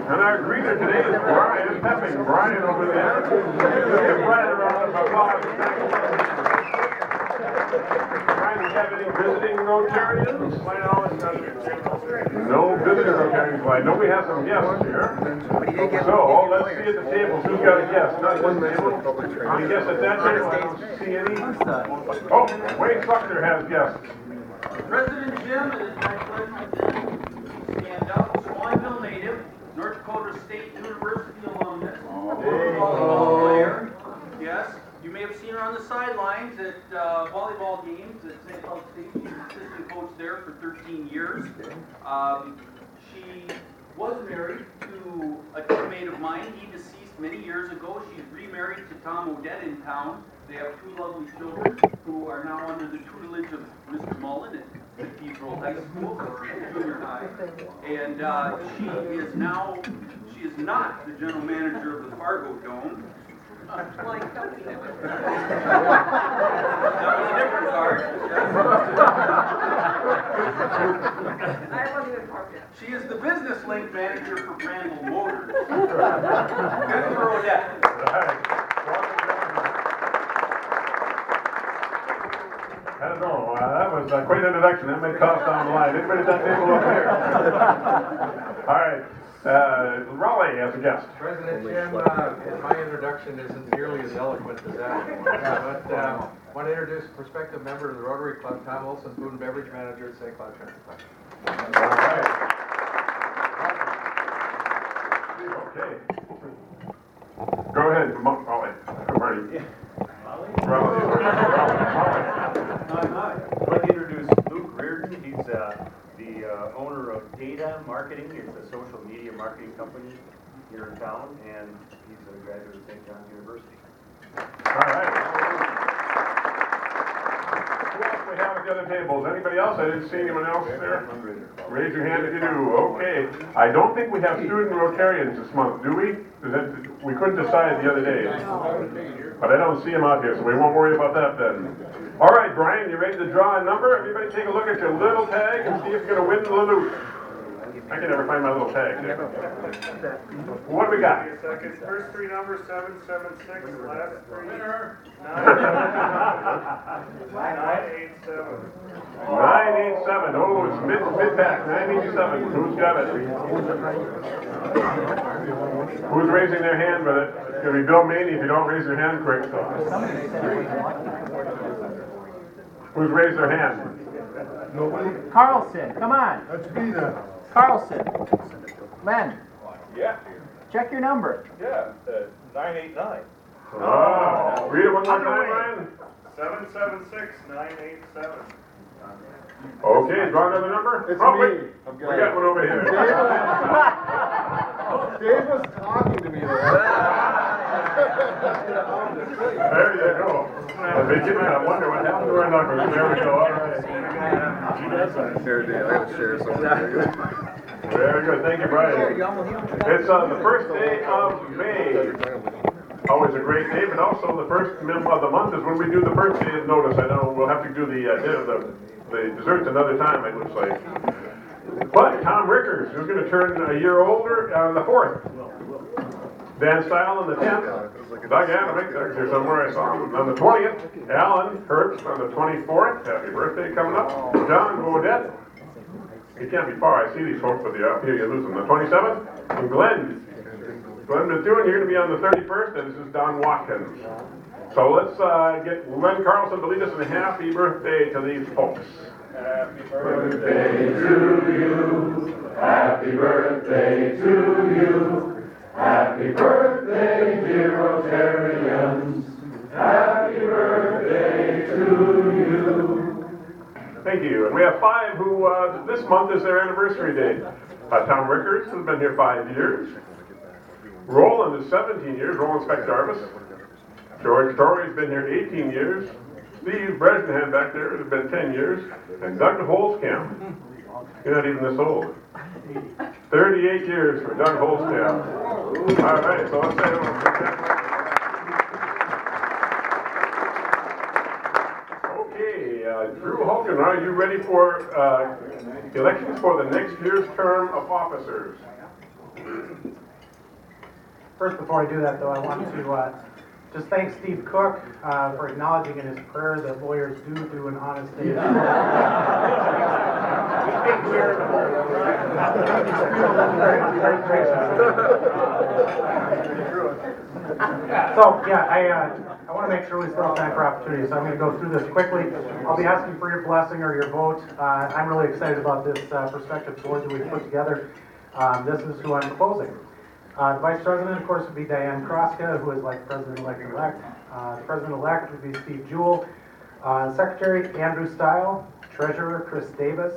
And our greeter today is Brian Pepping. Brian over there. Give Brian a round of applause. Brian, do you have any visiting Rotarians? No visiting Rotarians. Well, I know we have some guests here. So, let's see at the tables. Who's got a guest? Not one table. Any guests at that table? I don't see any. Oh, Wayne Buckner has guests. President Jim, it is my pleasure to stand up. Swanville native, North Dakota State University alumnus, volleyball player. Yes, you may have seen her on the sidelines at volleyball games at St. Cloud State. She's assistant coach there for 13 years. She was married to a teammate of mine. He deceased many years ago. She's remarried to Tom Odette in town. They have two lovely children who are now under the tutelage of Mr. Mullen at Cathedral High School, junior high. And she is not the general manager of the Fargo Dome. That was a different part. She is the business link manager for Brandel Motors. Good for Odette. I don't know. That was quite an introduction. That may cost down the line. Anybody at that table over here? All right. Raleigh as a guest. President Jim, my introduction isn't nearly as eloquent as that, but I want to introduce a prospective member of the Rotary Club, Tom Olson, Food and Beverage Manager at St. Cloud Country Club. All right. Okay. Go ahead, Raleigh. Marty. Raleigh. Hi. I'd like to introduce Luke Reardon. He's the owner of Data Marketing. It's a social media marketing company here in town, and he's a graduate of St. John's University. All right. Who else we have at the other tables? Anybody else? I didn't see anyone else there. Raise your hand if you do. Okay. I don't think we have student Rotarians this month, do we? We couldn't decide the other day. But I don't see them out here, so we won't worry about that then. All right, Brian, you ready to draw a number? Everybody take a look at your little tag and see if you're going to win the loot. I can never find my little tag there. What do we got? First three numbers, 776. Last three, 987. 987. Oh, it's mid-pack. 987. Who's got it? Who's raising their hand with it? It's going to be Bill Maney if you don't raise your hand quick. So. Who's raised their hand? Nobody? Carlson, come on. That's me then. Carlson. Len. Yeah. Check your number. Yeah, 989. Oh, read it one more time, Ryan. 776-987. Okay, draw another number. It's oh, me. wait. We got one over here. Dave was talking to me there. There you go. I wonder what happened to our numbers. There we go. All right. Very good. Thank you, Brian. It's the first day of May. Always a great day, but also the first of the month is when we do the birthday of notice. I know we'll have to do the desserts another time, it looks like. But Tom Rickers, who's going to turn a year older on the 4th. Dan Stile on the 10th. Doug Adamick, Doug's here somewhere, I saw him. On the 20th, Alan Herbst on the 24th. Happy birthday coming up. John Odette. He can't be far. I see these folks, but up here you lose them. The 27th. And Glenn Methuen, you're going to be on the 31st, and this is Don Watkins. So let's get Glenn Carlson to lead us in a happy birthday to these folks. Happy birthday to you. Happy birthday to you. Happy birthday, dear Rotarians. Happy birthday to you. Thank you. And we have 5 who, this month is their anniversary day. Tom Rickers has been here 5 years. Roland is 17 years. Roland Speck-Jarvis. George Torrey's been here 18 years. Steve Bresnahan back there has been 10 years. And Doug Holzkamp. You're not even this old. 38 years for Doug Holzkamp. All right, so let's say okay, Drew Hulkin, are you ready for elections for the next year's term of officers? First, before I do that, though, I want to just thank Steve Cook for acknowledging in his prayer that lawyers do an honest day's work. So, yeah, I want to make sure we still have time for opportunities, so I'm going to go through this quickly. I'll be asking for your blessing or your vote. I'm really excited about this prospective board that we've put together. This is who I'm proposing. The Vice President, of course, would be Diane Kroska, who is like President-elect. The President-elect would be Steve Jewell. Secretary, Andrew Stile. Treasurer, Chris Davis.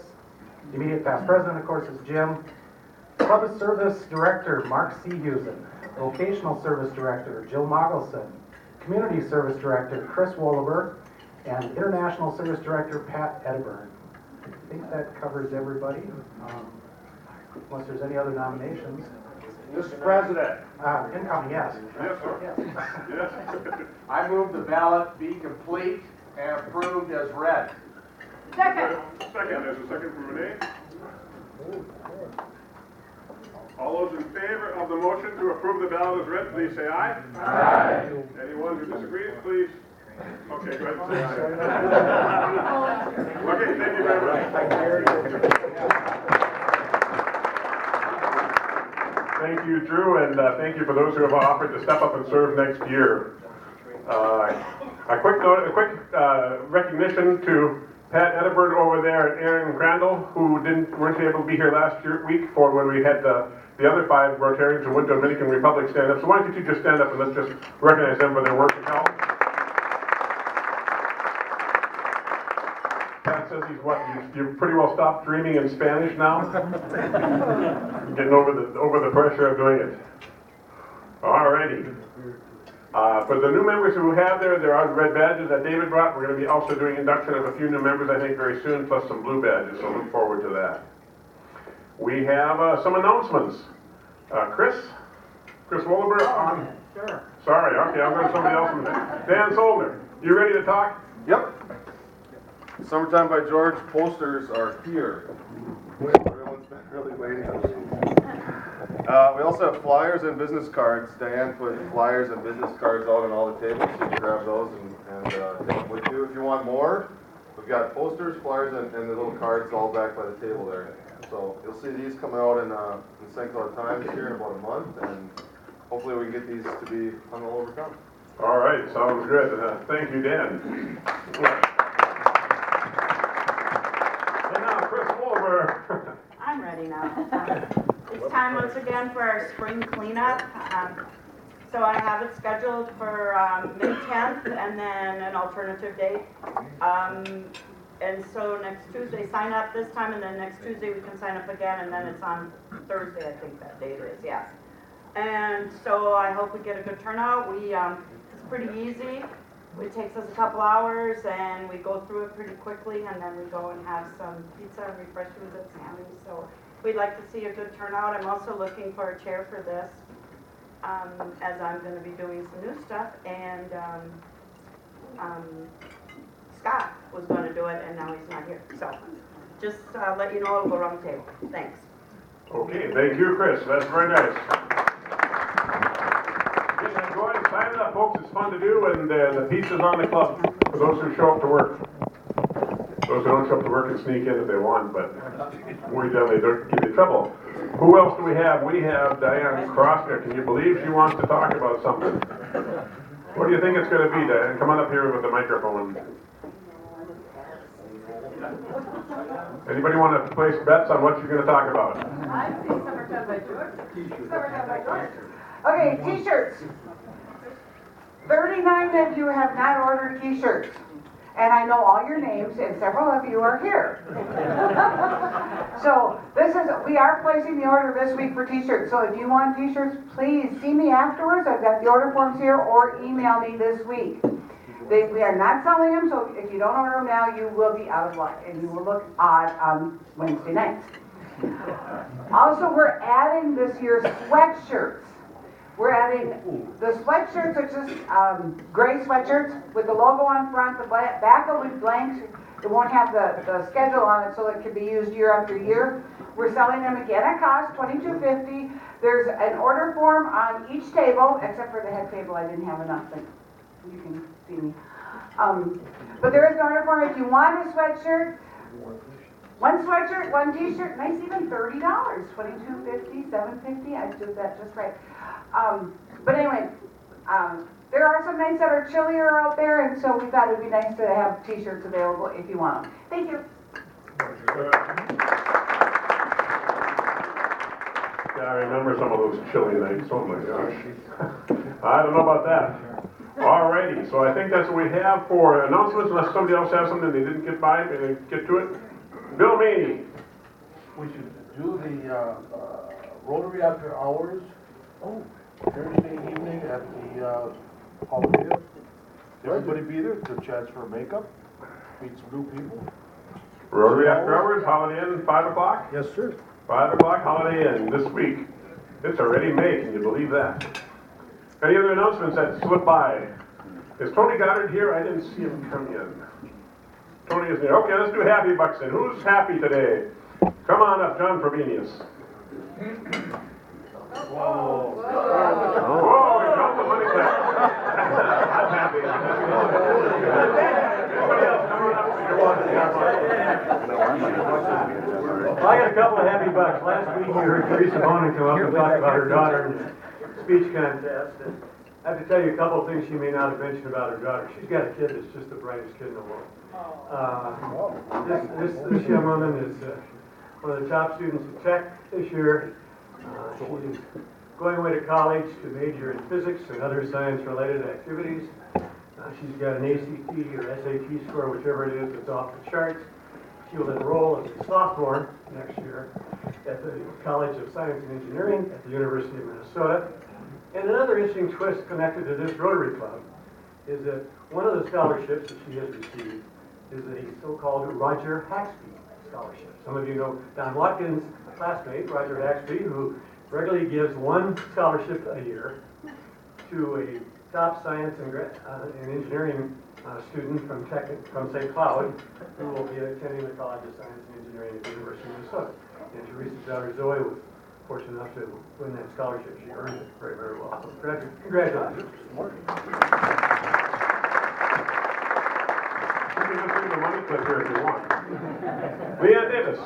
The immediate past President, of course, is Jim. Public Service Director, Mark Seahusen. Vocational Service Director, Jill Mogelson. Community Service Director, Chris Wolleber. And International Service Director, Pat Edburn. I think that covers everybody, unless there's any other nominations. Mr. President. Incoming, yes. Yes, sir. Yes. I move the ballot be complete and approved as read. Second, there's a second from Renee. All those in favor of the motion to approve the ballot as read, please say aye. Aye. Anyone who disagrees, please. Okay, go ahead and say aye. Okay, thank you very much. Thank you, Drew, and thank you for those who have offered to step up and serve next year. A quick recognition to Pat Edburn over there and Aaron Crandall, who weren't able to be here last week for when we had the other 5 Rotarians from Wood Dominican Republic stand up. So why don't you two just stand up and let's just recognize them for their work and help. Pat says he's what? You've pretty well stopped dreaming in Spanish now? Getting over the pressure of doing it. Alrighty. For the new members who have there are red badges that David brought. We're going to be also doing induction of a few new members, I think, very soon, plus some blue badges, so look forward to that. We have some announcements. Chris Wolleber on. Sure. Sorry, okay, I'll go to somebody else. Dan Solner, you ready to talk? Yep. Summertime by George posters are here. Everyone's been really waiting on them. We also have flyers and business cards. Diane put flyers and business cards out on all the tables, so you can grab those and take them with you. If you want more, we've got posters, flyers, and the little cards all back by the table there. So you'll see these coming out in St. Cloud Times here in about a month, and hopefully we can get these to be hung all over town. All right, sounds good. Thank you, Dan. And now, Chris Wolleber. I'm ready now. It's time once again for our spring cleanup. So I have it scheduled for May 10th and then an alternative date. And so next Tuesday, sign up this time, and then next Tuesday we can sign up again, and then it's on Thursday, I think that date is, yes. And so I hope we get a good turnout. It's pretty easy. It takes us a couple hours, and we go through it pretty quickly, and then we go and have some pizza and refreshments at Sammy's. So we'd like to see a good turnout. I'm also looking for a chair for this, as I'm going to be doing some new stuff, and Scott was going to do it, and now he's not here. So just let you know, it'll go around the table. Thanks. Okay, thank you, Chris. That's very nice. Yeah, go ahead and sign it up, folks. It's fun to do, and the pizza's on the club for those who show up to work. Those who don't show up to work can sneak in if they want, but when you're done, they don't give you trouble. Who else do we have? We have Diane Kroska. Can you believe she wants to talk about something? What do you think it's going to be, Diane? Come on up here with the microphone. Anybody want to place bets on what you're going to talk about? I see Summertime by George. Summertime by George. Okay, t-shirts. 39 of you have not ordered t-shirts. And I know all your names, and several of you are here. So we are placing the order this week for t-shirts. So if you want t-shirts, please see me afterwards. I've got the order forms here, or email me this week. We are not selling them, so if you don't order them now, you will be out of luck, and you will look odd on Wednesday nights. Also, we're adding this year's sweatshirts. We're adding the sweatshirts, are just gray sweatshirts with the logo on front. The back will be blank. It won't have the schedule on it, so it can be used year after year. We're selling them again at cost, $22.50. There's an order form on each table, except for the head table, I didn't have enough, but you can see me. But there is an order form if you want a sweatshirt. One sweatshirt, one t-shirt, nice, even $30, $22.50, $7.50, I did that just right. But anyway, there are some nights that are chillier out there, and so we thought it'd be nice to have t-shirts available if you want them. Thank you. Yeah, I remember some of those chilly nights, oh my gosh. I don't know about that. Alrighty, so I think that's what we have for announcements, unless somebody else has something they didn't get by, and they get to it. Bill Maney. We should do the Rotary after hours Thursday evening at the Holiday. Everybody be there, good chance for makeup, meet some new people. Rotary after hours, Holiday Inn, 5 o'clock? Yes, sir. 5 o'clock, Holiday Inn, this week. It's already May, can you believe that? Any other announcements that slipped by? Is Tony Goddard here? I didn't see him come in. Tony is there. Okay, let's do Happy Bucks then. Who's happy today? Come on up, John Frobenius. Whoa, we dropped the money clip. I'm happy. Anybody else? Come on up. You're watching Well, I got a couple of happy bucks. Last week you heard Teresa Bonin come up and talk about her daughter in the speech contest. And I have to tell you a couple of things she may not have mentioned about her daughter. She's got a kid that's just the brightest kid in the world. This young woman is one of the top students at Tech this year. She's going away to college to major in physics and other science-related activities. She's got an ACT or SAT score, whichever it is, that's off the charts. She will enroll as a sophomore next year at the College of Science and Engineering at the University of Minnesota. And another interesting twist connected to this Rotary Club is that one of the scholarships that she has received is a so-called Roger Haxby Scholarship. Some of you know Don Watkins' classmate, Roger Haxby, who regularly gives one scholarship a year to a top science and engineering student from St. Cloud, who will be attending the College of Science and Engineering at the University of Minnesota. And Teresa's daughter Zoe was fortunate enough to win that scholarship. She earned it very, very well. So congratulations. You can just bring the money clip here if you want. Leanne Davis.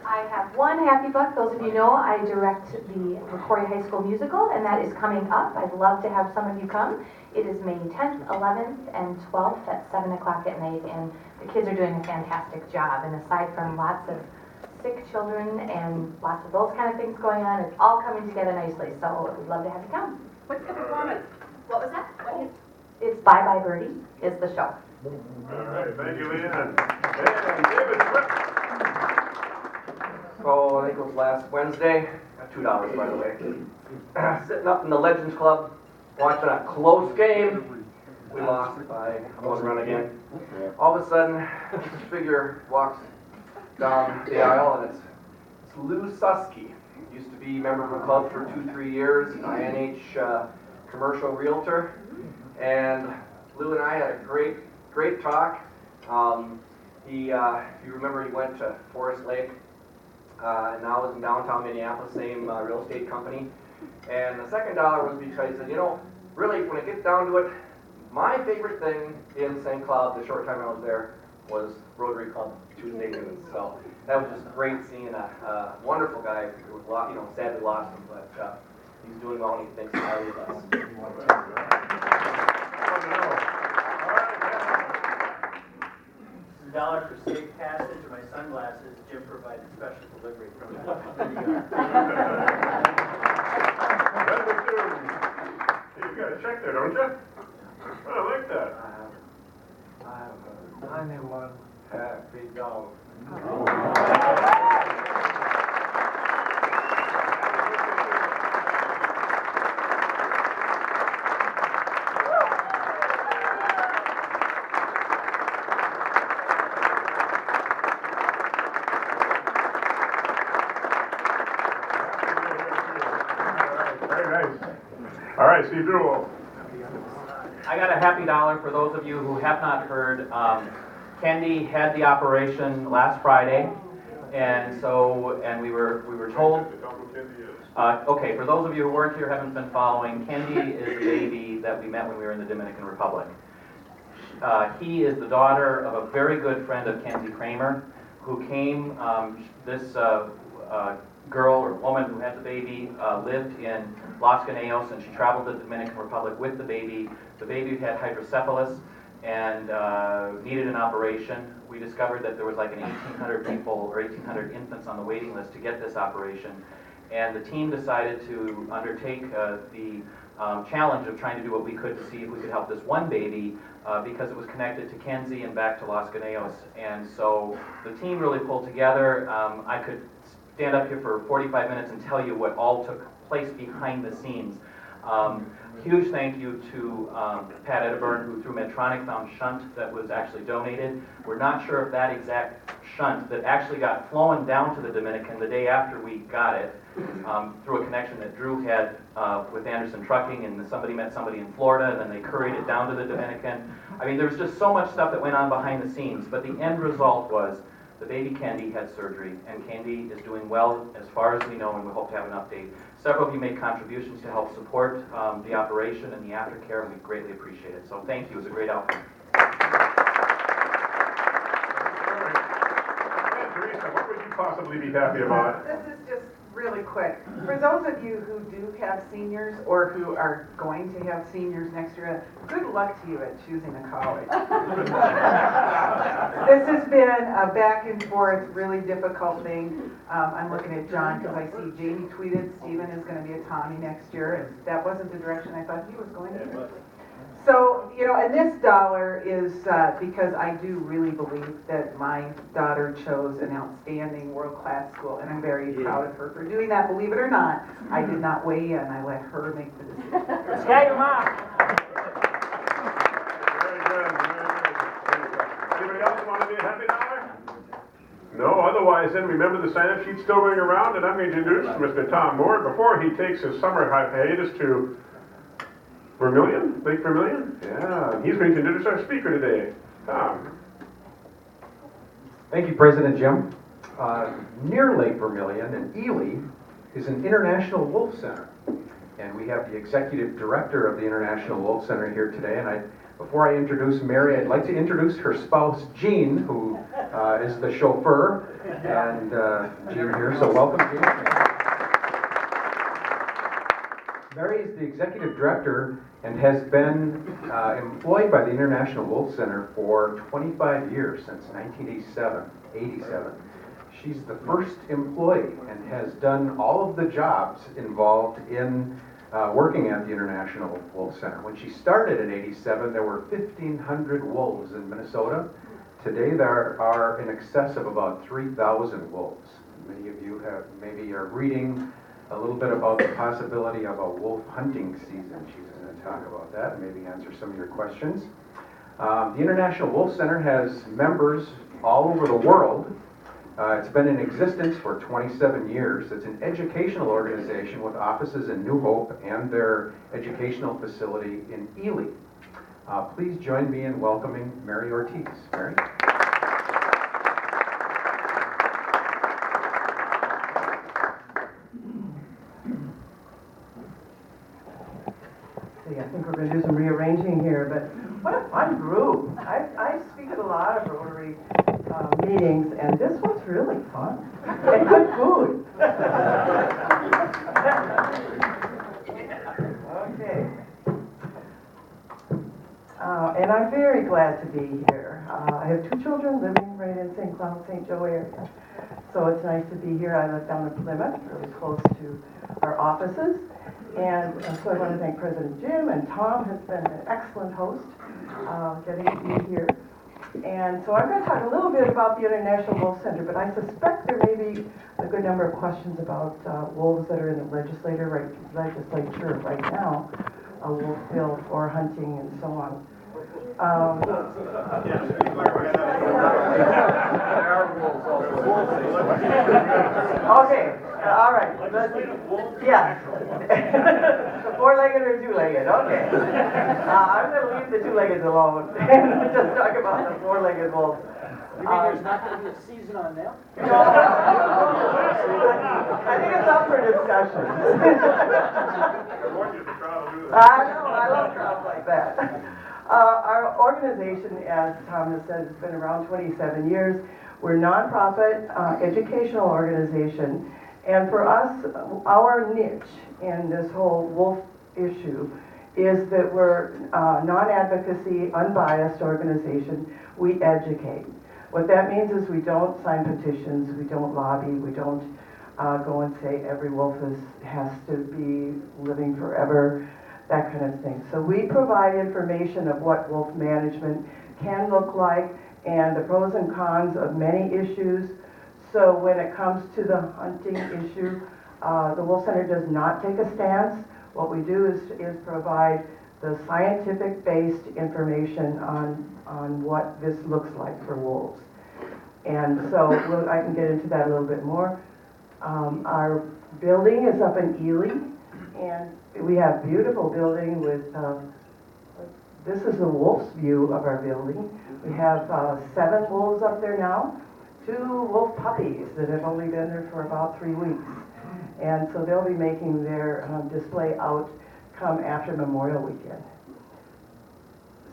I have one happy buck. Those of you know I direct the McCory High School musical, and that is coming up. I'd love to have some of you come. It is May 10th, 11th, and 12th at 7 o'clock at night, and the kids are doing a fantastic job. And aside from lots of sick children and lots of those kind of things going on, it's all coming together nicely, so we'd love to have you come. What's the performance? What was that? It's Bye Bye Birdie is the show. All right, thank you, Leanne. And David Fritz. So I think it was last Wednesday, $2 by the way, sitting up in the Legends Club, watching a close game. We lost by one run again. All of a sudden, this figure walks down the aisle, and it's Lou Susky. Used to be a member of the club for 2-3 years, an INH commercial realtor. And Lou and I had a great talk. If you remember, he went to Forest Lake. Now is in downtown Minneapolis, same real estate company. And the second dollar was because he said, you know, really, when it gets down to it, my favorite thing in St. Cloud, the short time I was there, was Rotary Club Tuesday noons. So that was just great seeing a wonderful guy. It was, sadly lost him, but he's doing well and he thinks highly of us. $1 for safe passage or my sunglasses. Jim provided special delivery from the You got a check there, don't you? Oh, I like that. I have a 91 happy dog. All right, Steve Drew. I got a happy dollar for those of you who have not heard. Kendi had the operation last Friday, and we were told. Okay, for those of you who weren't here, haven't been following, Kendi is the baby that we met when we were in the Dominican Republic. He is the daughter of a very good friend of Kenzie Kramer, who came, this girl or woman who had the baby lived in Los Caneos, and she traveled to the Dominican Republic with the baby. The baby had hydrocephalus and needed an operation. We discovered that there was like an 1,800 people or 1,800 infants on the waiting list to get this operation. And the team decided to undertake the challenge of trying to do what we could to see if we could help this one baby because it was connected to Kenzie and back to Los Caneos. And so the team really pulled together. I could stand up here for 45 minutes and tell you what all took place behind the scenes. Huge thank you to Pat Edinburgh, who through Medtronic found shunt that was actually donated. We're not sure if that exact shunt that actually got flown down to the Dominican the day after we got it, through a connection that Drew had with Anderson Trucking, and somebody met somebody in Florida, and then they couried it down to the Dominican. I mean, there was just so much stuff that went on behind the scenes, but the end result was the baby Kendi had surgery, and Kendi is doing well as far as we know, and we hope to have an update. Several of you made contributions to help support the operation and the aftercare, and we greatly appreciate it. So thank you. It was a great outcome. Teresa, what would you possibly be happy about? This is just really quick. For those of you who do have seniors or who are going to have seniors next year, good luck to you at choosing a college. This has been a back and forth, really difficult thing. I'm looking at John because I see Jamie tweeted Stephen is going to be a Tommy next year, and that wasn't the direction I thought he was going to. So, you know, and this dollar is because I do really believe that my daughter chose an outstanding world-class school, and I'm very proud of her for doing that. Believe it or not, I did not weigh in. I let her make the decision. Yeah, your mom. Very good, very good. Anybody else want to be a happy dollar? No, otherwise then remember the sign-up sheet's still going around, and I'm going to introduce Mr. Tom Moore before he takes his summer hiatus to Vermilion, Lake Vermilion? Yeah, he's going to introduce our speaker today. Tom. Thank you, President Jim. Near Lake Vermilion in Ely is an International Wolf Center. And we have the executive director of the International Wolf Center here today. And before I introduce Mary, I'd like to introduce her spouse, Jean, who is the chauffeur. And Jean here, so welcome, Jean. Mary is the executive director and has been employed by the International Wolf Center for 25 years, since 1987. She's the first employee and has done all of the jobs involved in working at the International Wolf Center. When she started in 87, there were 1,500 wolves in Minnesota. Today there are in excess of about 3,000 wolves. Many of you are reading a little bit about the possibility of a wolf hunting season. She's going to talk about that and maybe answer some of your questions. The International Wolf Center has members all over the world. It's been in existence for 27 years. It's an educational organization with offices in New Hope and their educational facility in Ely. Please join me in welcoming Mary Ortiz. Mary? I think we're going to do some rearranging here, but what a fun group. I speak at a lot of Rotary meetings, and this one's really fun. And good food. Okay. And I'm very glad to be here. I have two children living right in St. Cloud, St. Joe area. So it's nice to be here. I live down in Plymouth, really close to our offices. And so I want to thank President Jim, and Tom has been an excellent host getting me here. And so I'm going to talk a little bit about the International Wolf Center, but I suspect there may be a good number of questions about wolves that are in the legislature right now, a wolf bill for hunting and so on. Okay, all right. Yeah. The four-legged or two-legged, okay. I'm going to leave the two-legged alone and just talk about the four-legged wolf. You mean there's not gonna be a season on them? I think it's up for discussion. I know, I love crowds like that. Our organization, as Tom has said, has been around 27 years. We're a nonprofit educational organization, and for us, our niche in this whole wolf issue is that we're a non-advocacy, unbiased organization. We educate. What that means is we don't sign petitions, we don't lobby, we don't go and say every wolf has to be living forever, that kind of thing. So we provide information of what wolf management can look like and the pros and cons of many issues. So when it comes to the hunting issue, the Wolf Center does not take a stance. What we do is provide the scientific-based information on what this looks like for wolves. And so I can get into that a little bit more. Our building is up in Ely, and we have a beautiful building with, this is the wolf's view of our building. We have 7 wolves up there now, 2 wolf puppies that have only been there for about 3 weeks. And so they'll be making their display out come after Memorial Weekend.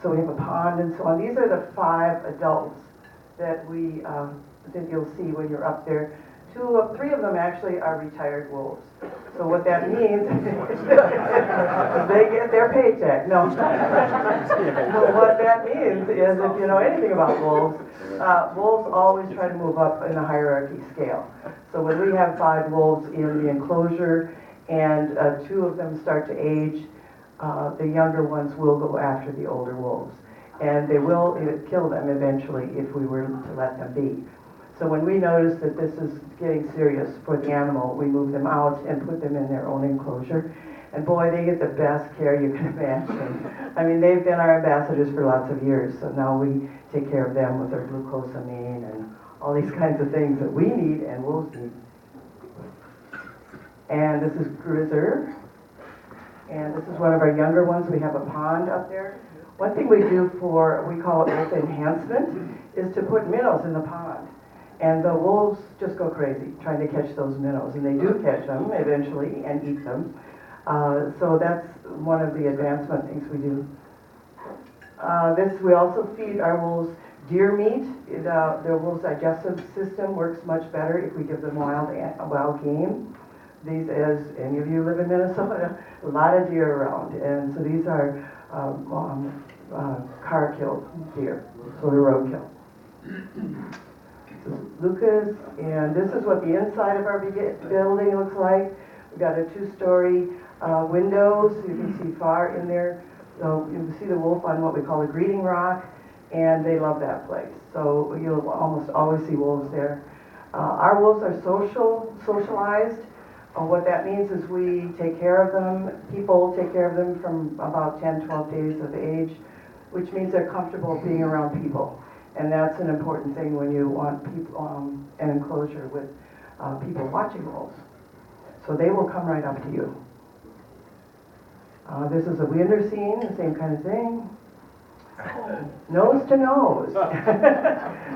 So we have a pond and so on. These are the 5 adults that that you'll see when you're up there. 3 of them actually are retired wolves. So what that means is they get their paycheck. No. So what that means is if you know anything about wolves, wolves always try to move up in the hierarchy scale. So when we have 5 wolves in the enclosure and 2 of them start to age, the younger ones will go after the older wolves. And they will kill them eventually if we were to let them be. So when we notice that this is getting serious for the animal, we move them out and put them in their own enclosure. And boy, they get the best care you can imagine. I mean, they've been our ambassadors for lots of years, so now we take care of them with our glucosamine and all these kinds of things that we need and wolves need. And this is Grizzer. And this is one of our younger ones. We have a pond up there. One thing we do for, we call it wolf enhancement, is to put minnows in the pond. And the wolves just go crazy trying to catch those minnows. And they do catch them eventually and eat them. So that's one of the advancement things we do. We also feed our wolves deer meat. Their wolves' digestive system works much better if we give them wild game. These, as any of you live in Minnesota, a lot of deer around. And so these are car-killed deer, so they're roadkill. This is Lucas, and this is what the inside of our building looks like. We've got a 2-story windows. You can see far in there. So you can see the wolf on what we call a greeting rock, and they love that place. So you'll almost always see wolves there. Our wolves are socialized. What that means is we take care of them. People take care of them from about 10, 12 days of age, which means they're comfortable being around people. And that's an important thing when you want people an enclosure with people watching wolves. So they will come right up to you. This is a winter scene, the same kind of thing. Nose to nose.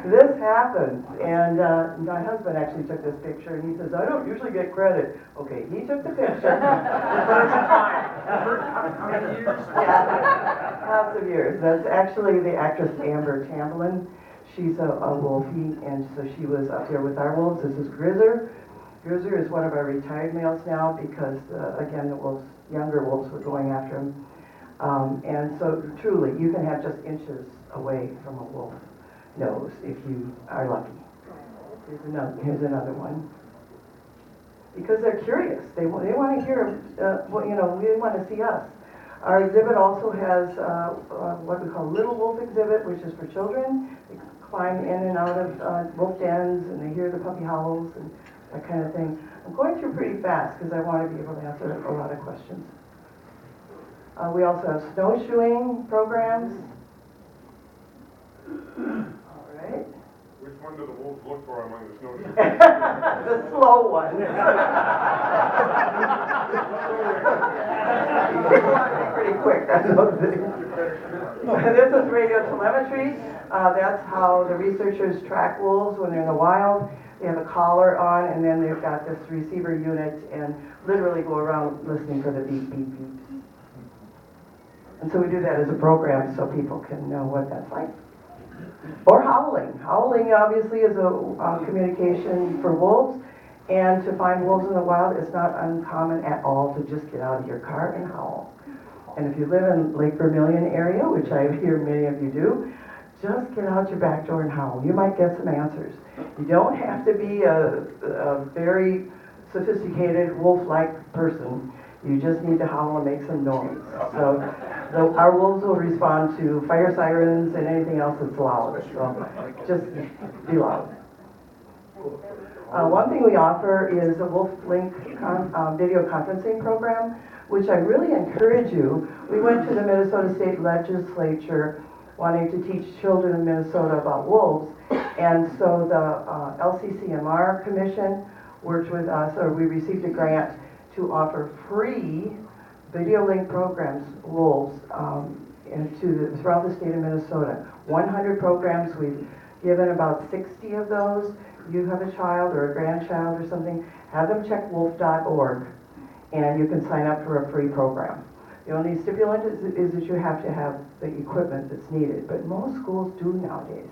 This happens. And my husband actually took this picture and he says, I don't usually get credit. Okay, he took the picture. Lots of years. That's actually the actress Amber Tamblyn. She's a wolfie, and so she was up there with our wolves. This is Grizzer. Grizzer is one of our retired males now because, again, the younger wolves were going after him. And so truly, you can have just inches away from a wolf nose if you are lucky. Here's another one. Because they're curious. They want to hear, they want to see us. Our exhibit also has what we call Little Wolf exhibit, which is for children. They climb in and out of wolf dens, and they hear the puppy howls and that kind of thing. I'm going through pretty fast because I want to be able to answer a lot of questions. We also have snowshoeing programs. All right. Which one do the wolves look for among the snowshoes? The slow one. Pretty quick, that's what I'm saying. This is radio telemetry. That's how the researchers track wolves when they're in the wild. They have a collar on, and then they've got this receiver unit and literally go around listening for the beep, beep, beeps. And so we do that as a program so people can know what that's like. Or howling. Howling obviously is a communication for wolves. And to find wolves in the wild is not uncommon at all to just get out of your car and howl. And if you live in Lake Vermilion area, which I hear many of you do, just get out your back door and howl. You might get some answers. You don't have to be a very sophisticated wolf-like person. You just need to howl and make some noise. So our wolves will respond to fire sirens and anything else that's loud. So just be loud. One thing we offer is a Wolf Link video conferencing program, which I really encourage you. We went to the Minnesota State Legislature wanting to teach children in Minnesota about wolves, and so the LCCMR Commission worked with us, or we received a grant to offer free video link programs, wolves, throughout the state of Minnesota. 100 programs, we've given about 60 of those. You have a child or a grandchild or something, have them check wolf.org, and you can sign up for a free program. The only stipulant is that you have to have the equipment that's needed, but most schools do nowadays.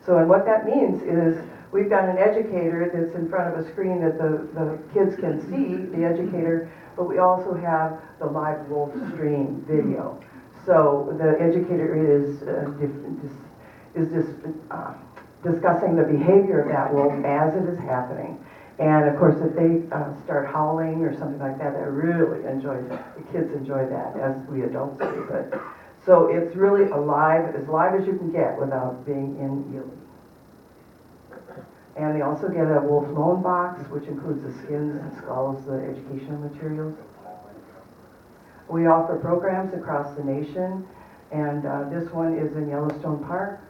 So, and what that means is we've got an educator that's in front of a screen that the kids can see, the educator, but we also have the live wolf stream video. So the educator is discussing the behavior of that wolf as it is happening. And of course, if they start howling or something like that, they really enjoy, the kids enjoy that, as we adults do. But, so it's really as live as you can get without being in Ely. And they also get a wolf loan box, which includes the skins and skulls, the educational materials. We offer programs across the nation, and this one is in Yellowstone Park.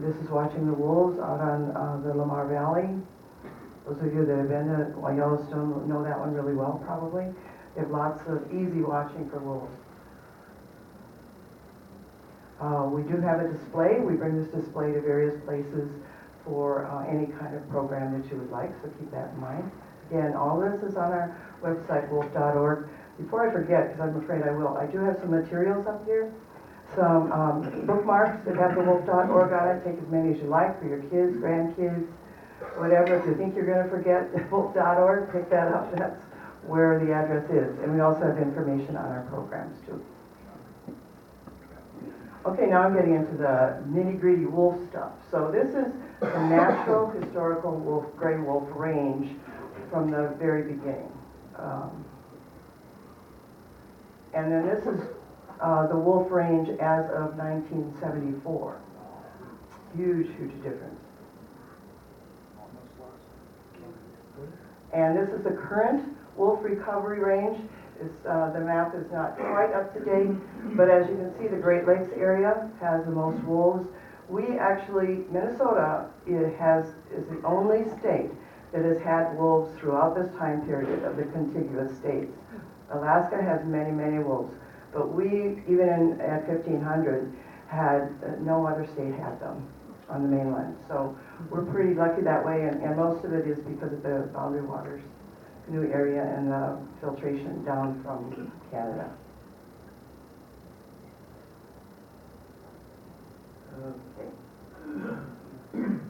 This is Watching the Wolves out on the Lamar Valley. Those of you that have been to Yellowstone know that one really well, probably. They have lots of easy watching for wolves. We do have a display. We bring this display to various places for any kind of program that you would like, so keep that in mind. Again, all this is on our website, wolf.org. Before I forget, because I'm afraid I will, I do have some materials up here. Some bookmarks that have the wolf.org on it. Take as many as you like for your kids, grandkids, whatever. If you think you're going to forget wolf.org, pick that up. That's where the address is. And we also have information on our programs, too. Okay, now I'm getting into the nitty-gritty wolf stuff. So this is the natural historical wolf, gray wolf range from the very beginning. And then this is the wolf range as of 1974. Huge, huge difference. And this is the current wolf recovery range. The map is not quite up to date, but as you can see, the Great Lakes area has the most wolves. We actually, Minnesota is the only state that has had wolves throughout this time period of the contiguous states. Alaska has many, many wolves, but we, even at 1500, had no other state had them on the mainland. So we're pretty lucky that way, and most of it is because of the boundary waters, new area, and the filtration down from Canada. Okay.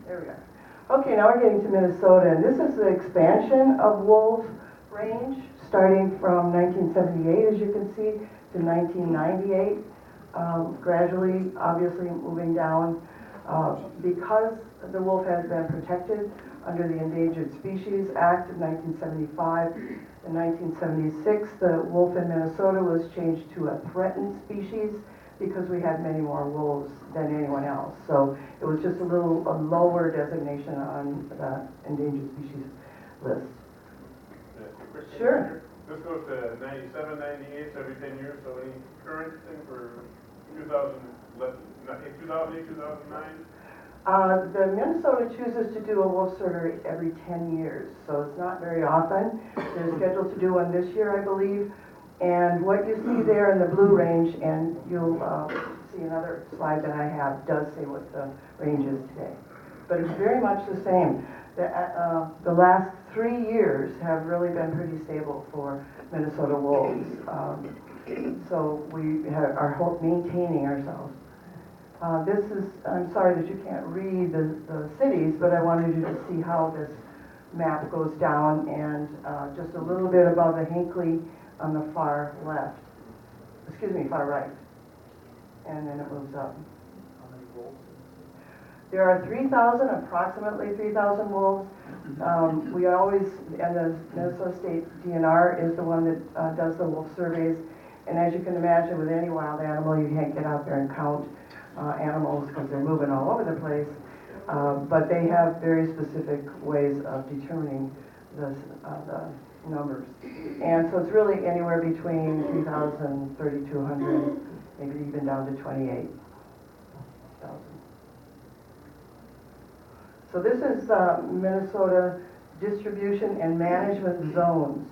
There we are. Okay, now we're getting to Minnesota, and this is the expansion of wolf range, starting from 1978, as you can see, to 1998, gradually, obviously, moving down. Because the wolf has been protected under the Endangered Species Act of 1975. In 1976, the wolf in Minnesota was changed to a threatened species because we had many more wolves than anyone else. So it was just a lower designation on the endangered species list. Sure. This goes to 97, 98, so every 10 years, so any current thing for 2008, 2009? The Minnesota chooses to do a wolf survey every 10 years, so it's not very often. They're scheduled to do one this year, I believe, And what you see there in the blue range, and you'll see another slide that I have, does say what the range is today. But it's very much the same. The last 3 years have really been pretty stable for Minnesota wolves. So we are maintaining ourselves. This is, I'm sorry that you can't read the cities, but I wanted you to see how this map goes down, and just a little bit above the Hinckley on the far left. Excuse me, far right. And then it moves up. There are approximately 3,000 wolves. We always, and the Minnesota State DNR is the one that does the wolf surveys. And as you can imagine, with any wild animal, you can't get out there and count animals because they're moving all over the place. But they have very specific ways of determining the numbers. And so it's really anywhere between 3,000, 3,200, maybe even down to 28,000. So this is Minnesota distribution and management zones.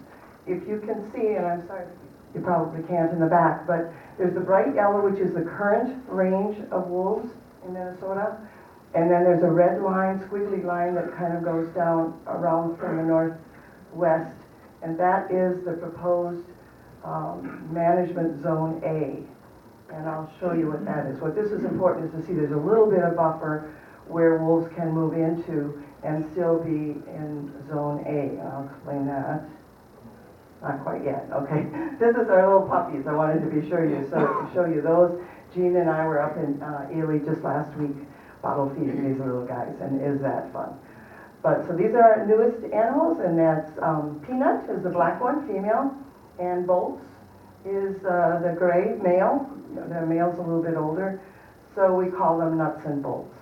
If you can see, and I'm sorry, you probably can't in the back, but there's the bright yellow, which is the current range of wolves in Minnesota. And then there's a red line, squiggly line that kind of goes down around from the northwest. And that is the proposed management zone A. And I'll show you what that is. What this is important is to see there's a little bit of buffer where wolves can move into and still be in zone A. I'll explain that. Not quite yet, okay. This is our little puppies. I wanted to show you those. Jean and I were up in Ely just last week, bottle feeding these little guys, and is that fun. But so these are our newest animals, and that's Peanut is the black one, female, and Bolts is the gray male. The male's a little bit older, so we call them Nuts and Bolts.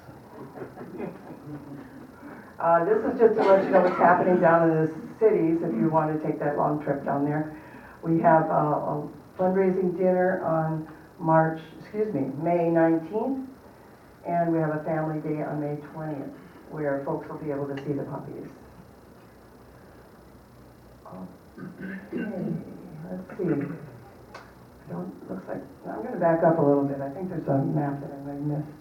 This is just to let you know what's happening down in the cities if you want to take that long trip down there. We have a fundraising dinner on May 19th, and we have a family day on May 20th where folks will be able to see the puppies. Okay, let's see. Looks like, I'm going to back up a little bit. I think there's a map that I might have missed.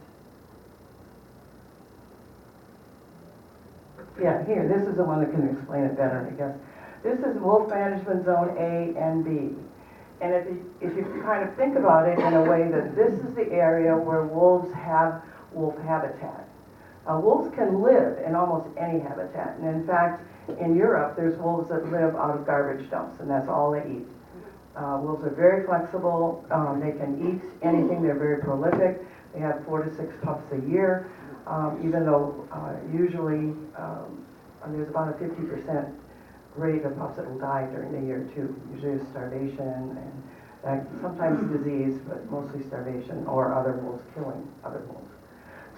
Yeah, here, this is the one that can explain it better, I guess. This is Wolf Management Zone A and B. And if you kind of think about it in a way that this is the area where wolves have wolf habitat. Wolves can live in almost any habitat. And in fact, in Europe, there's wolves that live out of garbage dumps, and that's all they eat. Wolves are very flexible. They can eat anything. They're very prolific. They have 4 to 6 pups a year. Even though usually there's about a 50% rate of pups that will die during the year too. Usually it's starvation and sometimes disease, but mostly starvation or other wolves killing other wolves.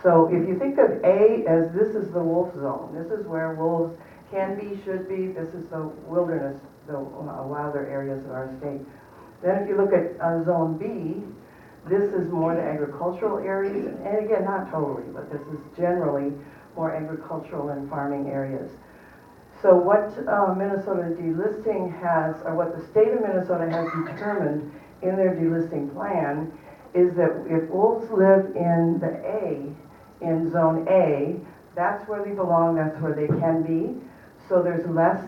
So if you think of A as this is the wolf zone, this is where wolves can be, should be, this is the wilderness, the wilder areas of our state. Then if you look at zone B, this is more the agricultural areas, and again, not totally, but this is generally more agricultural and farming areas. So what Minnesota delisting has, or what the state of Minnesota has determined in their delisting plan, is that if wolves live in the A, in zone A, that's where they belong, that's where they can be. So there's less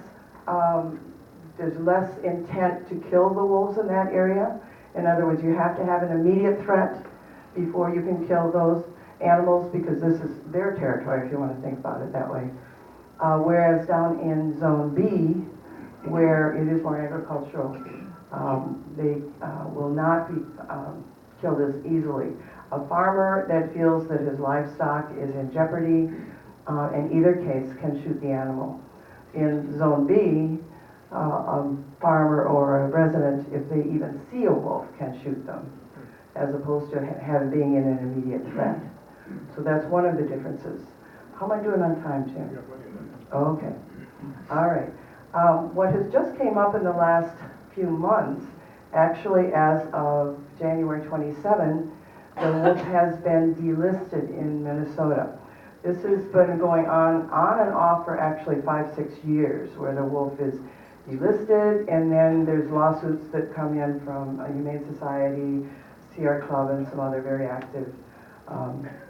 intent to kill the wolves in that area. In other words, you have to have an immediate threat before you can kill those animals, because this is their territory, if you want to think about it that way. Whereas down in zone B, where it is more agricultural, they will not be killed as easily. A farmer that feels that his livestock is in jeopardy, in either case, can shoot the animal. In zone B, a farmer or a resident, if they even see a wolf, can shoot them, as opposed to being in an immediate threat. So that's one of the differences. How am I doing on time, Jim? Okay. All right. What has just came up in the last few months, actually as of January 27, the wolf has been delisted in Minnesota. This has been going on and off for actually 5-6 years, where the wolf is delisted, and then there's lawsuits that come in from Humane Society, Sierra Club, and some other very active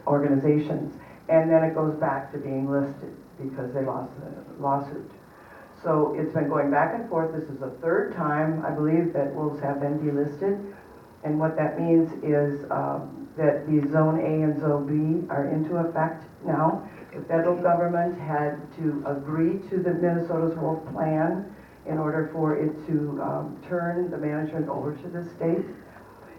organizations. And then it goes back to being listed because they lost the lawsuit. So it's been going back and forth. This is the third time, I believe, that wolves have been delisted. And what that means is that the Zone A and Zone B are into effect now. The federal government had to agree to the Minnesota's wolf plan in order for it to turn the management over to the state.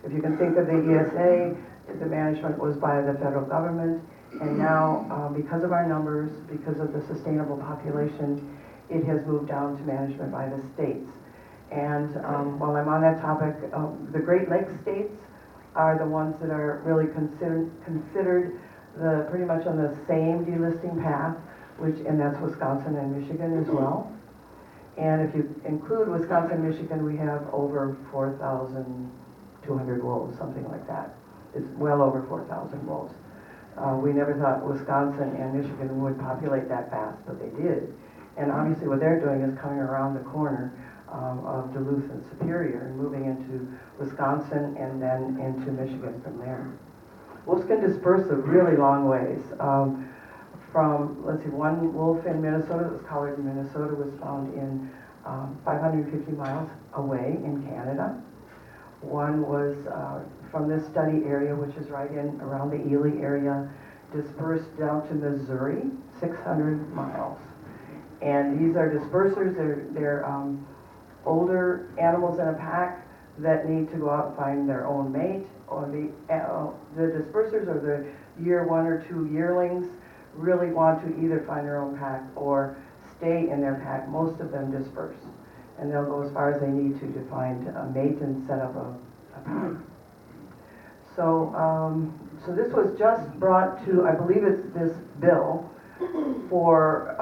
If you can think of the ESA, the management was by the federal government, and now because of our numbers, because of the sustainable population, it has moved down to management by the states. And while I'm on that topic, the Great Lakes states are the ones that are really considered pretty much on the same delisting path, and that's Wisconsin and Michigan as well. And if you include Wisconsin and Michigan, we have over 4,200 wolves, something like that. It's well over 4,000 wolves. We never thought Wisconsin and Michigan would populate that fast, but they did. And obviously what they're doing is coming around the corner of Duluth and Superior and moving into Wisconsin and then into Michigan from there. Wolves can disperse a really long ways. One wolf in Minnesota that was collared in Minnesota was found in 550 miles away in Canada. One was from this study area, which is right in around the Ely area, dispersed down to Missouri, 600 miles. And these are dispersers. They're older animals in a pack that need to go out and find their own mate. Or the dispersers, or the year 1 or 2 yearlings, really want to either find their own pack or stay in their pack. Most of them disperse, and they'll go as far as they need to find a mate and set up a pack. So, so this was just brought to, I believe it's this bill for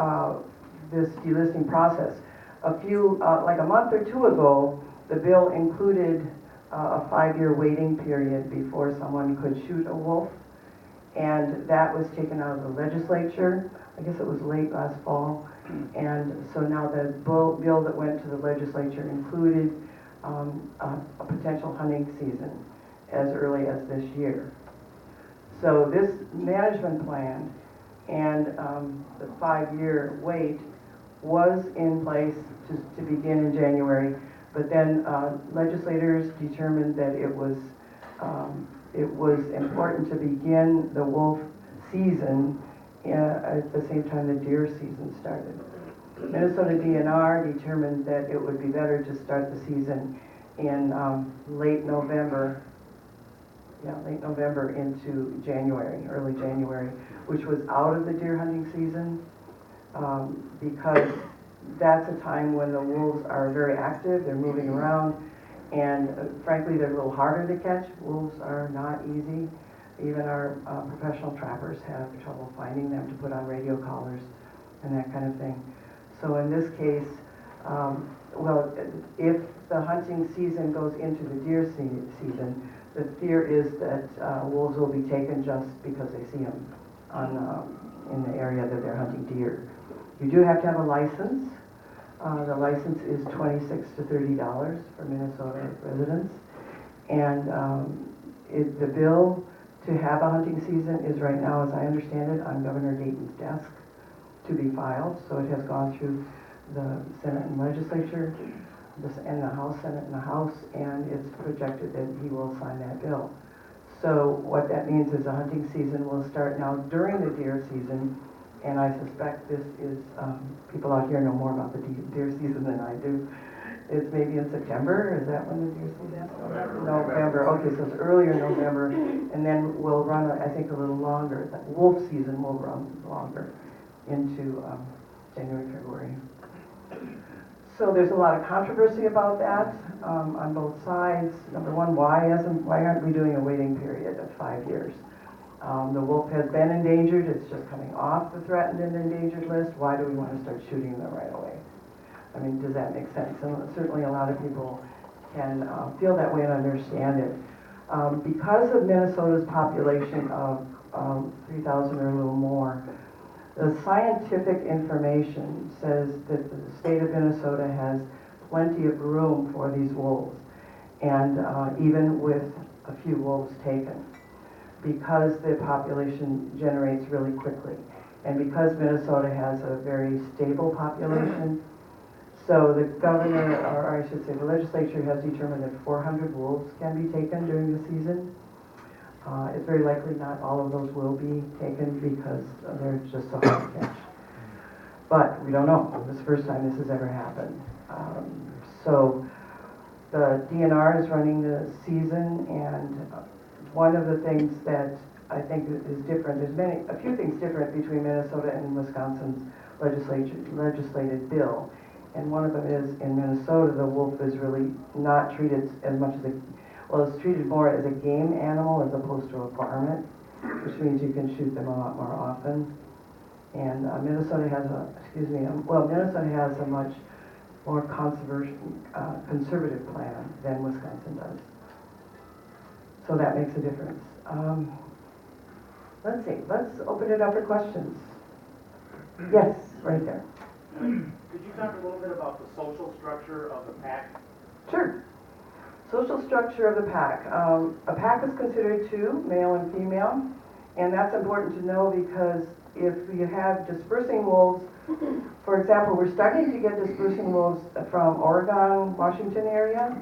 this delisting process. Like a month or two ago, the bill included a 5-year waiting period before someone could shoot a wolf, and that was taken out of the legislature. I guess it was late last fall, and so now the bill that went to the legislature included a potential hunting season as early as this year. So this management plan and the 5-year wait was in place to begin in January, but then legislators determined that it was important to begin the wolf season at the same time the deer season started. Minnesota DNR determined that it would be better to start the season in late November into January, early January, which was out of the deer hunting season, because that's a time when the wolves are very active, they're moving around, and frankly, they're a little harder to catch. Wolves are not easy. Even our professional trappers have trouble finding them to put on radio collars and that kind of thing. So in this case, if the hunting season goes into the deer season, the fear is that wolves will be taken just because they see them in the area that they're hunting deer. You do have to have a license. The license is $26 to $30 for Minnesota residents. And the bill to have a hunting season is right now, as I understand it, on Governor Dayton's desk to be filed. So it has gone through the Senate and legislature, and the House, Senate and the House, and it's projected that he will sign that bill. So what that means is the hunting season will start now during the deer season. And I suspect this is, people out here know more about the deer season than I do. It's maybe in September, is that when the deer season is? November, okay, so it's earlier in November, and then we'll run, I think, a little longer. The wolf season will run longer into January, February. So there's a lot of controversy about that on both sides. Number one, why aren't we doing a waiting period of 5 years? The wolf has been endangered. It's just coming off the threatened and endangered list. Why do we want to start shooting them right away? I mean, does that make sense? And certainly a lot of people can feel that way and understand it. Because of Minnesota's population of 3,000 or a little more, the scientific information says that the state of Minnesota has plenty of room for these wolves, and even with a few wolves taken, because the population generates really quickly, and because Minnesota has a very stable population. So the governor, or I should say the legislature, has determined that 400 wolves can be taken during the season. It's very likely not all of those will be taken because they're just so hard to catch. But we don't know. This is the first time this has ever happened. So the DNR is running the season, and one of the things that I think is different, there's a few things different between Minnesota and Wisconsin's legislated bill. And one of them is, in Minnesota, the wolf is really not treated as much as it's treated more as a game animal as opposed to a varmint, which means you can shoot them a lot more often. And Minnesota has Minnesota has a much more conservative plan than Wisconsin does. So that makes a difference. Let's see, let's open it up for questions. Yes, right there. Could you talk a little bit about the social structure of the pack? Sure. Social structure of the pack. A pack is considered two, male and female, and that's important to know because if you have dispersing wolves, for example, we're starting to get dispersing wolves from Oregon, Washington area.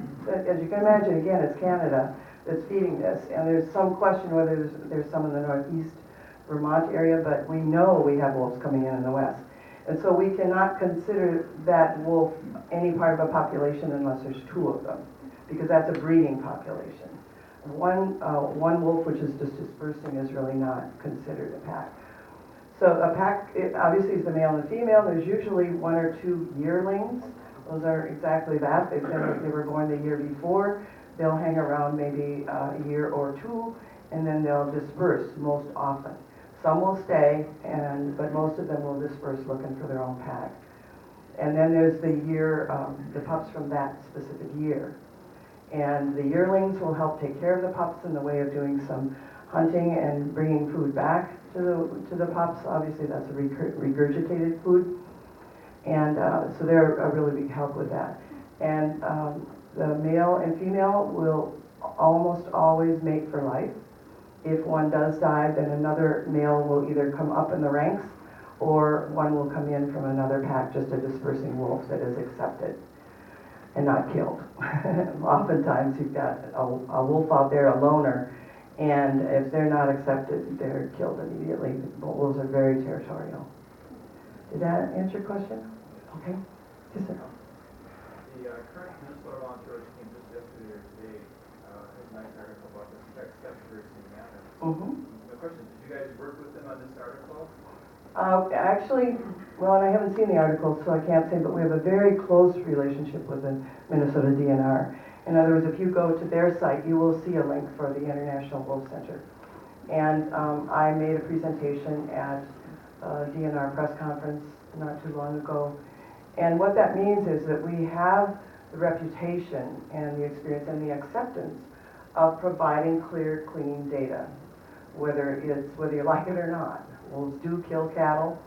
As you can imagine, again, it's Canada that's feeding this, and there's some question whether there's some in the northeast Vermont area, but we know we have wolves coming in the west. And so we cannot consider that wolf any part of a population unless there's two of them, because that's a breeding population. One wolf which is just dispersing is really not considered a pack. So a pack, obviously, is the male and the female. There's usually one or two yearlings. Those are exactly that. They were born the year before. They'll hang around maybe a year or two, and then they'll disperse most often. Some will stay, but most of them will disperse looking for their own pack. And then there's the pups from that specific year. And the yearlings will help take care of the pups in the way of doing some hunting and bringing food back to the pups. Obviously, that's a regurgitated food. And so they're a really big help with that. And the male and female will almost always mate for life. If one does die, then another male will either come up in the ranks or one will come in from another pack, just a dispersing wolf that is accepted and not killed. Oftentimes you've got a wolf out there, a loner, and if they're not accepted, they're killed immediately. Wolves are very territorial. Did that answer your question? Okay. Yes, sir. The current Minnesota Volunteers team just yesterday or today has a nice article about the steps for St. Anna. The question, did you guys work with them on this article? Actually, well, and I haven't seen the article, so I can't say, but we have a very close relationship with the Minnesota DNR. In other words, if you go to their site, you will see a link for the International Wolf Center. And I made a presentation at a DNR press conference not too long ago. And what that means is that we have the reputation and the experience and the acceptance of providing clear, clean data, whether you like it or not. Wolves do kill cattle,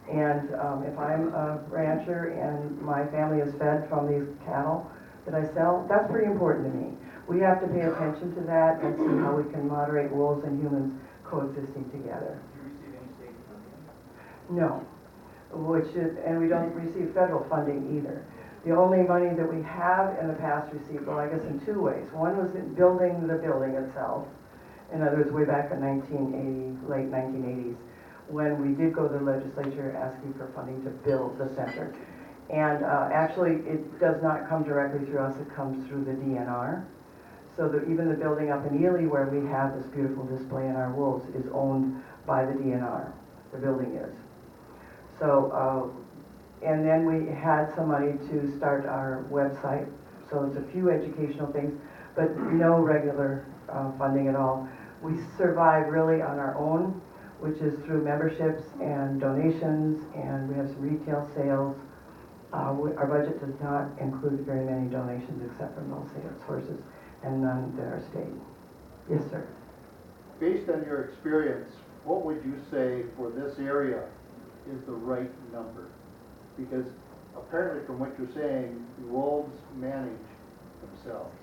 and if I'm a rancher and my family is fed from these cattle that I sell, that's pretty important to me. We have to pay attention to that and see how we can moderate wolves and humans coexisting together. Did you receive any state funding? No, and we don't receive federal funding either. The only money that we have in the past received, well, I guess in two ways. One was in building the building itself. In other words, way back in late 1980s, when we did go to the legislature asking for funding to build the center. And actually, it does not come directly through us, it comes through the DNR. So that even the building up in Ely where we have this beautiful display in our wolves is owned by the DNR, the building is. So, and then we had some money to start our website. So it's a few educational things, but no regular funding at all. We survive really on our own, which is through memberships and donations, and we have some retail sales. Our budget does not include very many donations except from those sales sources and none that are state. Yes, sir. Based on your experience, what would you say for this area is the right number? Because apparently from what you're saying, wolves manage themselves.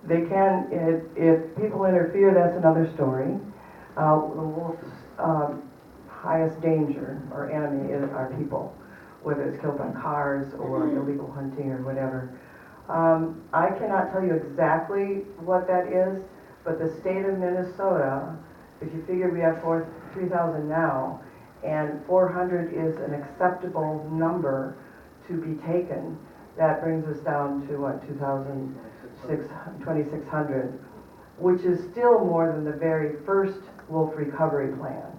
They can, if people interfere, that's another story. The wolf's highest danger or enemy are people, whether it's killed by cars or illegal hunting or whatever. I cannot tell you exactly what that is, but the state of Minnesota, if you figure we have 3,000 now, and 400 is an acceptable number to be taken, that brings us down to what, 2,600, which is still more than the very first wolf recovery plan,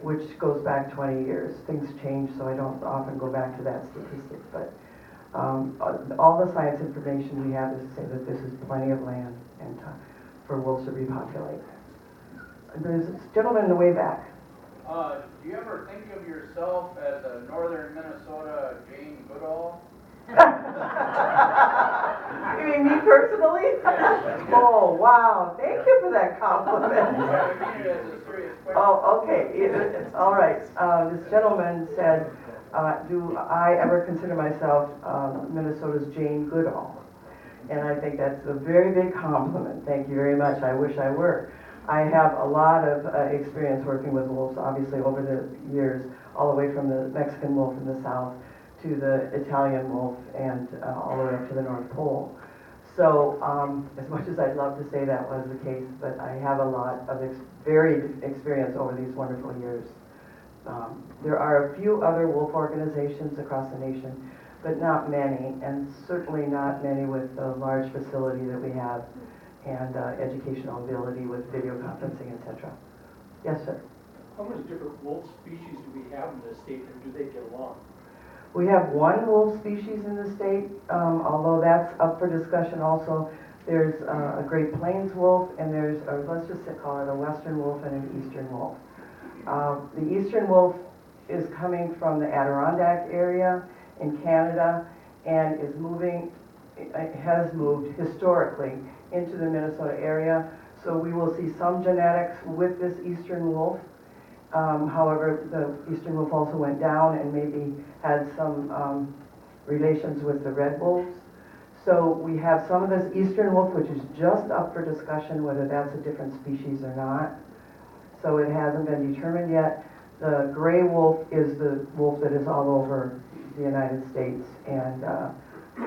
which goes back 20 years. Things change, so I don't often go back to that statistic, but all the science information we have is to say that this is plenty of land and for wolves to repopulate. There's a gentleman in the way back. Do you ever think of yourself as a northern Minnesota Jane Goodall? You mean me personally? Oh, wow. Thank you for that compliment. I mean it as a serious question. Oh, okay. It's all right. This gentleman said, do I ever consider myself Minnesota's Jane Goodall? And I think that's a very big compliment. Thank you very much. I wish I were. I have a lot of experience working with wolves, obviously, over the years, all the way from the Mexican wolf in the south to the Italian wolf and all the way up to the North Pole. So as much as I'd love to say that was the case, but I have a lot of varied experience over these wonderful years. There are a few other wolf organizations across the nation, but not many, and certainly not many with the large facility that we have and educational ability with video conferencing, etc. Yes, sir? How many different wolf species do we have in this state, and do they get along? We have one wolf species in the state, although that's up for discussion also. There's a Great Plains wolf, and there's, let's just call it a western wolf and an eastern wolf. The eastern wolf is coming from the Adirondack area in Canada and is moving, has moved historically into the Minnesota area. So we will see some genetics with this eastern wolf. However, the eastern wolf also went down and maybe had some relations with the red wolves. So we have some of this eastern wolf, which is just up for discussion whether that's a different species or not. So it hasn't been determined yet. The gray wolf is the wolf that is all over the United States, and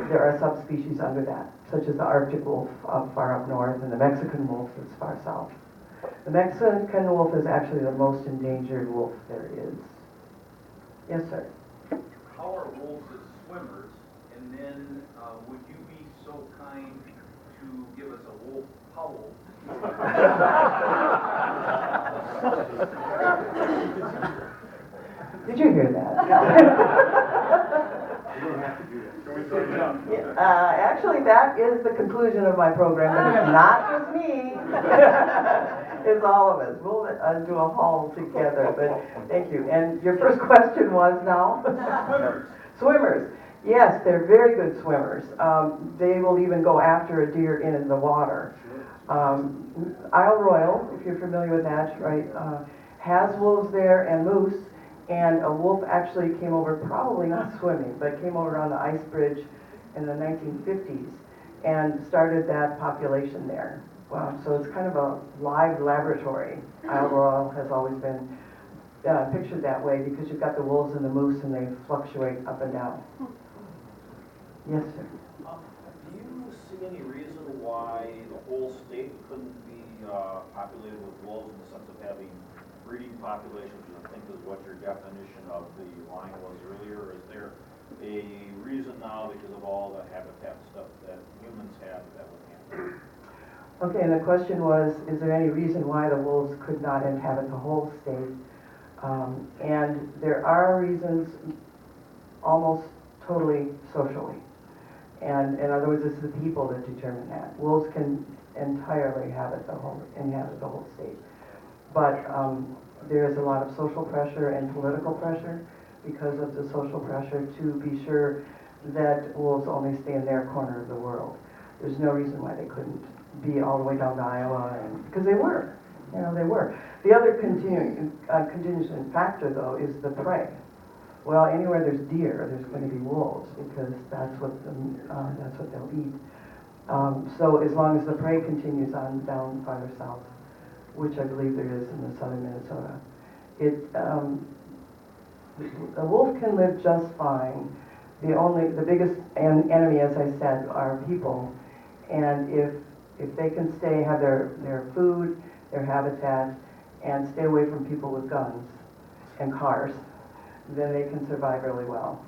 there are subspecies under that, such as the Arctic wolf far up north and the Mexican wolf that's far south. The Mexican wolf is actually the most endangered wolf there is. Yes, sir? How are wolves as swimmers? And then would you be so kind to give us a wolf howl? Did you hear that? Actually, that is the conclusion of my program, but it's not just me. It's all of us. We'll do a haul together, but thank you. And your first question was now? Swimmers. Swimmers. Yes, they're very good swimmers. They will even go after a deer in the water. Isle Royal, if you're familiar with that, right, has wolves there and moose. And a wolf actually came over, probably not swimming, but came over on the ice bridge in the 1950s and started that population there. So it's kind of a live laboratory. Isle Royal has always been pictured that way because you've got the wolves and the moose and they fluctuate up and down. Yes, sir? Do you see any reason why the whole state couldn't be populated with wolves in the sense of having breeding populations, which I think is what your definition of the line was earlier? Or is there a reason now because of all the habitat stuff that humans have that would happen? Okay, and the question was, is there any reason why the wolves could not inhabit the whole state? And there are reasons almost totally socially. And in other words, it's the people that determine that. Wolves can entirely inhabit the whole state. But there is a lot of social pressure and political pressure because of the social pressure to be sure that wolves only stay in their corner of the world. There's no reason why they couldn't be all the way down to Iowa, because they were. They were. The other contingent factor, though, is the prey. Well, anywhere there's deer, there's going to be wolves because that's what they'll eat. So as long as the prey continues on down farther south, which I believe there is in the southern Minnesota, a wolf can live just fine. The biggest enemy, as I said, are people. And if they can have their food, their habitat, and stay away from people with guns and cars, then they can survive really well.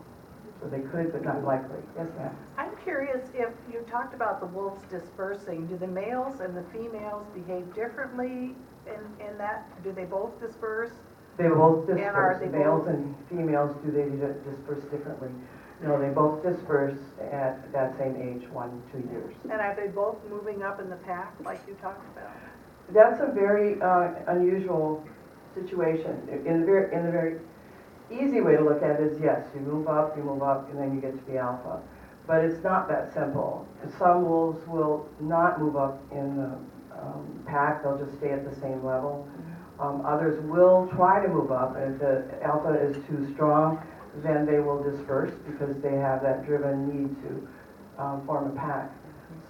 So they could, but not likely. Yes, ma'am? I'm curious if you talked about the wolves dispersing. Do the males and the females behave differently in that? Do they both disperse? They both And are disperse. they Males both- and females, do they disperse differently? No, they both disperse at that same age, 1 to 2 years. And are they both moving up in the pack like you talked about? That's a very unusual situation. In the very easy way to look at it is yes, you move up, and then you get to be alpha. But it's not that simple. Some wolves will not move up in the pack, they'll just stay at the same level. Others will try to move up, and if the alpha is too strong, then they will disperse because they have that driven need to form a pack.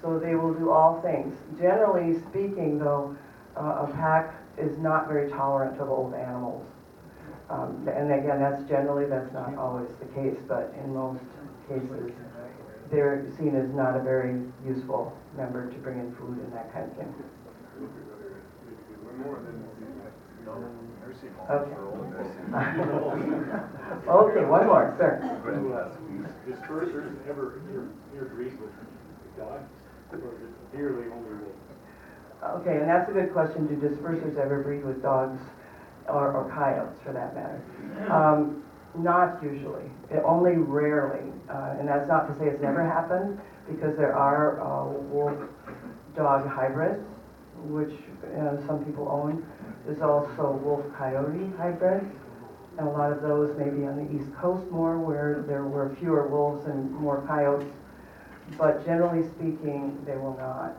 So they will do all things. Generally speaking, though, a pack is not very tolerant of old animals. And again, that's not always the case, but in most cases, they're seen as not a very useful member to bring in food and that kind of thing. Okay. Okay, one more, sir. Dispersers ever interbreed with dogs, or is it dearly only wolves? Okay, and that's a good question. Do dispersers ever breed with dogs or coyotes, for that matter? Not usually. Only rarely. And that's not to say it's never happened, because there are wolf-dog hybrids, which some people own. There's also wolf-coyote hybrids, and a lot of those may be on the East Coast more, where there were fewer wolves and more coyotes. But generally speaking, they will not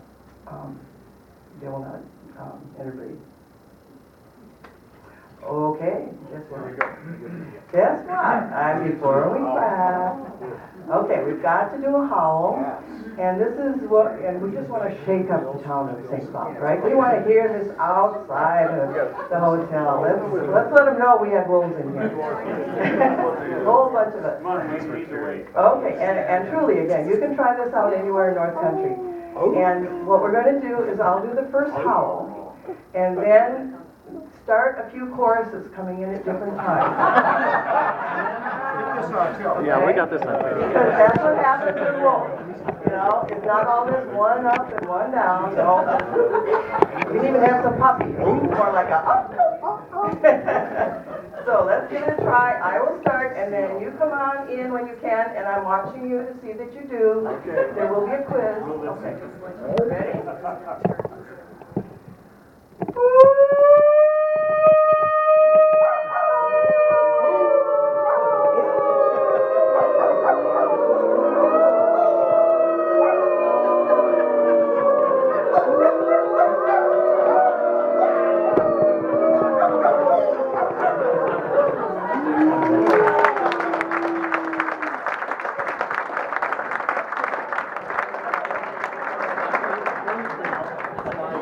interbreed. Okay, guess what? Guess what? Before we clap. Okay, we've got to do a howl, and this is and we just want to shake up the town of St. Cloud, right? We want to hear this outside of the hotel. Let's let them know we have wolves in here. A whole bunch of us. Okay, and truly, again, you can try this out anywhere in North Country. And what we're going to do is I'll do the first howl, and then start a few choruses coming in at different times. Yeah, we got this on tape. Because that's what happens with wolves. You know, it's not all this one up and one down. No. We can even have some puppies, more like a up. So let's give it a try. I will start, and then you come on in when you can, and I'm watching you to see that you do. Okay. There will be a quiz. Okay. Ready?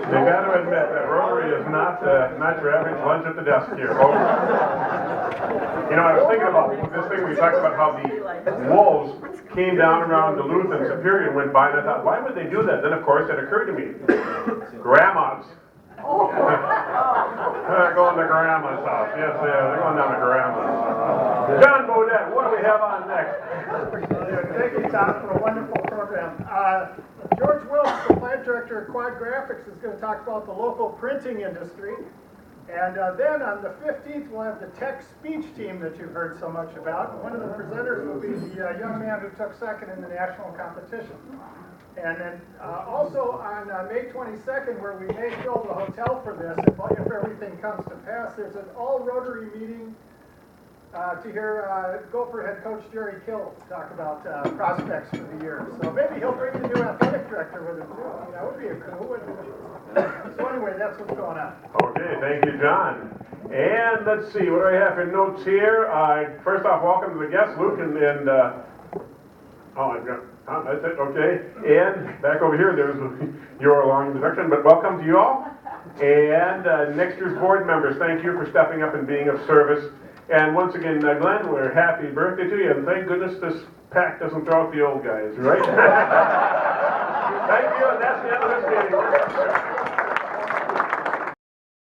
You got to admit that Rotary is not your average lunch at the desk here, folks. You know, I was thinking about this thing we talked about how the wolves came down around Duluth and Superior and went by, and I thought, why would they do that? Then, of course, it occurred to me, grandmas. They're going to grandma's house. Yes, they're going down to grandma's. John Bodette, what do we have on next? Thank you, Tom, for a wonderful program. George Wilkes, the plant director of Quad Graphics, is going to talk about the local printing industry. And then on the 15th, we'll have the tech speech team that you've heard so much about. One of the presenters will be the young man who took second in the national competition. And then also on May 22nd, where we may fill the hotel for this, if everything comes to pass, there's an all-Rotary meeting to hear Gopher head coach Jerry Kill talk about prospects for the year. So maybe he'll bring the new athletic director with him too. That would be a cool, wouldn't it? So anyway, that's what's going on. Okay, thank you, John. And let's see, what do I have for notes here? First off, welcome to the guests, Luke and oh, I've got, that's it, okay. And back over here, there's your long introduction, but welcome to you all. And next year's board members, thank you for stepping up and being of service. And once again, Glenn, we're happy birthday to you, and thank goodness this pack doesn't throw out the old guys, right? Thank you, and that's the end of this meeting.